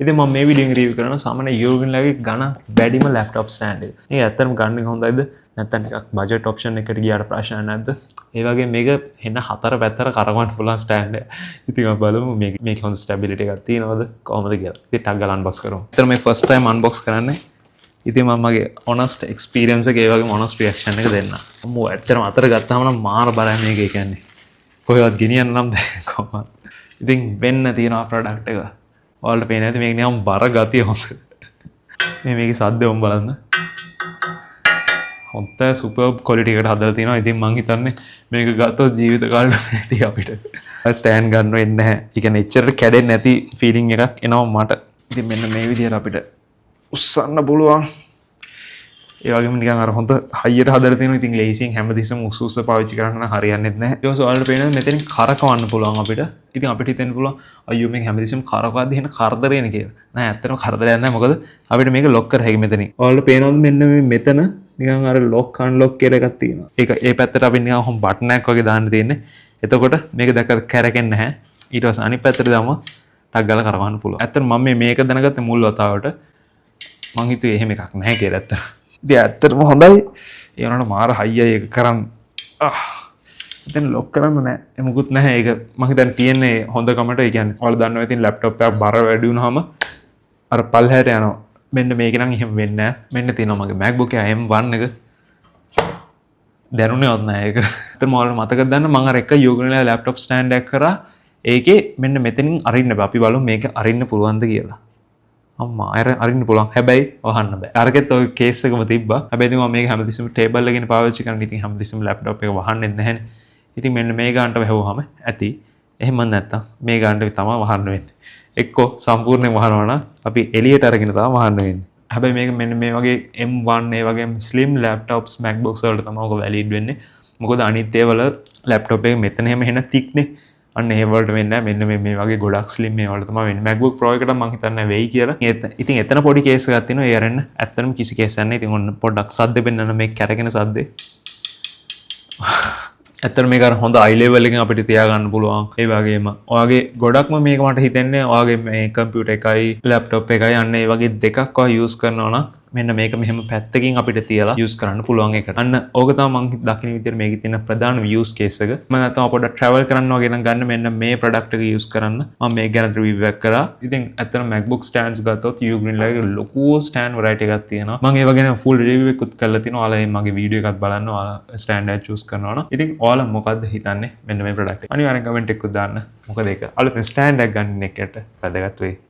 ඉතින් මම මේ වීඩියෝ එක රිවිව් කරනවා සාමාන්‍ය යෝගින්ලාගේ ගණන් වැඩිම ලැප්ටොප් ස්ටෑන්ඩ් එක. මේ ඇත්තටම ගන්න එක හොඳයිද නැත්නම් ටිකක් බජට් ඔප්ෂන් එකකට ගියාට ප්‍රශ්න නැද්ද? ඒ වගේ මේක හෙන්න හතර පැත්තට කරවන්න පුළුවන් ස්ටෑන්ඩ් එක. ඉතින් අපි බලමු මේක හොඳ ස්ටැබිලිටි එකක් තියෙනවද කොහොමද කියලා. ඉතින් ටක් ගාලා අන්බොක්ස් කරමු. ඉතින් මේ ෆස්ට් ටයිම් අන්බොක්ස් කරන්නේ. ඉතින් මම මගේ ඔනස්ට් එක්ස්පීරියන්ස් එක ඒ වගේම ඔනස්ට් රියැක්ෂන් එක දෙන්න. අම්මෝ ඇත්තටම අතර ගත්තාම නම් මාර බරයි මේක කියන්නේ. කොහෙවත් ගෙනියන්න නම් බෑ කොහොමද. ඉතින් වෙන්න තියෙනවා ප්‍රොඩක්ට් එක. ඔයාලට පේන්නේ නැති මේක නිකන් බර ගතිය හොඳ. මේකේ සද්දය ඔම් බලන්න. හොඳ සුපර්බ් ක්වොලිටි එකකට හදලා තියෙනවා. ඉතින් මං හිතන්නේ මේක ගත්තොත් ජීවිත කාලෙට නැති අපිට. ස්ටෑන්ඩ් ගන්න වෙන්නේ නැහැ. ඒ කියන්නේ එච්චරට කැඩෙන්නේ නැති ෆීලිං එකක් එනවා මට. ඉතින් මෙන්න මේ විදිහට අපිට උස්සන්න පුළුවන්. ඒ වගේම නිකන් අර හොඳ හයියට හදලා තියෙනවා. ඉතින් ලේසියෙන් හැමදෙස්සම උස්ස පාවිච්චි කරන්න හරියන්නේ නැහැ. ඊට පස්සේ ඔයාලට පේනවා මෙතනින් කරකවන්න පුළුවන් අපිට. ඉතින් අපිට හිතෙන්න පුළුවන් අයියෝ මේක හැමදෙස්සම කරකවද්දි එන කරදරේනේ කියලා. නෑ ඇත්තටම කරදරයක් නැහැ. මොකද අපිට මේක ලොක් කර හැකි මෙතනින්. ඔයාලට පේනවද මෙන්න මේ මෙතන නිකන් අර ලොක් අන්ලොක් කියලා එකක් තියෙනවා. ඒක ඒ පැත්තට අපි නිකන් හොම් බටන් එකක් වගේ දාන්න තියෙන්නේ. එතකොට මේක දැක කැරකෙන්නේ නැහැ. ඊට පස්සේ අනිත් පැත්තට දාම ටක් ගාලා කරවන්න පුළුවන්. ඇත්තටම මම මේක දැනගත්තේ මුල් වතාවට. මං හිතුවේ එහෙම එකක් නැහැ කියලා ඇත්තට. ඉතින් ඇත්තටම හොඳයි. ඒ වුණාට මාර හයියයි ඒක කරන්. දැන් ලොක් කරන්න නෑ. ඒ මොකුත් නැහැ. ඒක මම හිතන්නේ තියෙන්නේ හොඳ කමට. ඒ කියන්නේ ඔයාලා දන්නවා ඉතින් ලැප්ටොප් එකක් බර වැඩි වුණාම අර පල්හැට යනවා. මෙන්න මේක නම් එහෙම වෙන්නේ නැහැ. මෙන්න තියෙනවා මගේ MacBook එක M1 එක. දැනුනේවත් නැහැ ඒක. ඒත් මොකද මතකද දන්න මම අර එක යෝගනලා ලැප්ටොප් ස්ටෑන්ඩ් එකක් කරා. ඒකේ මෙන්න මෙතනින් අරින්න බෑ. අපි බලමු මේක අරින්න පුළුවන්ද කියලා. අම්මා අරින්න පුළුවන්. හැබැයි වහන්න බෑ. අරකෙත් ඔය කේස් එකම තිබ්බා. හැබැයි ඉතින් මම මේක හැමතිස්සෙම ටේබල් එකකින් පාවිච්චි කරන ඉතින් හැමතිස්සෙම ලැප්ටොප් එක වහන්නේ නැහැනේ. ඉතින් මෙන්න මේ ගානට වැහුවාම ඇති. එහෙම නැත්තම් මේ ගානට තමයි වහන්න වෙන්නේ. එක්කෝ සම්පූර්ණයෙන් වහනවා නම් අපි එළියට අරගෙන තමයි වහන්න වෙන්නේ. හැබැයි මේක මෙන්න මේ වගේ M1 ඒ වගේම slim laptops MacBooks වලට තමයි ඔක වැලිඩ් වෙන්නේ. මොකද අනිත් ඒවල ලැප්ටොප් එක මෙතන එහෙම එන තික්නේ. අන්න ඒ වලට වෙන්නේ නැහැ. මෙන්න මේ වගේ ගොඩක් slim ඒ වලට තමයි වෙන්නේ. MacBook Pro එකට මම හිතන්නේ වෙයි කියලා. ඉතින් එතන පොඩි කේස් එකක් තියෙනවා. ඒ අරන්න ඇත්තටම කිසි කේස් එකක් නැහැ. ඉතින් ඔන්න පොඩ්ඩක් සද්ද පෙන්නන මේ කැරගෙන සද්දේ. ඇත්තට මේක අර හොඳ i level එකකින් අපිට තියාගන්න පුළුවන්. ඒ වගේම ඔයාගේ ගොඩක්ම මේක මට හිතෙන්නේ ඔයාගේ මේ කම්පියුටර් එකයි ලැප්ටොප් එකයි අන්න ඒ වගේ දෙකක් ඔයා යූස් කරනවා නම් මෙන්න මේක මෙහෙම පැත්තකින් අපිට තියලා යූස් කරන්න පුළුවන් එකට. අන්න ඕක තමයි මම දකින විදිහට මේකේ තියෙන ප්‍රධාන යූස් කේස් එක. මම නැත්තම් පොඩ්ඩක් ට්‍රැවල් කරන්න වගේ නම් ගන්න මෙන්න මේ ප්‍රොඩක්ට් එක යූස් කරන්න. මම මේක ගැන රිවිව් එකක් කරා. ඉතින් ඇත්තට MacBook stands ගත්තොත් Ugreen ලගේ ලොකු stand variety එකක් තියෙනවා. මම ඒව ගැන full review එකකුත් කරලා තිනවා. ඔයාලා මගේ වීඩියෝ එකක් බලන්න. ඔයාලා stand එක choose කරනවා නම්. ඉතින් ඔයාලා මොකද්ද හිතන්නේ මෙන්න මේ ප්‍රොඩක්ට් එක? අනිවාර්යෙන් කමෙන්ට් එකකුත් දාන්න. මොකද ඒක අලුත් stand එකක් ගන්න එකට වැදගත් වෙයි.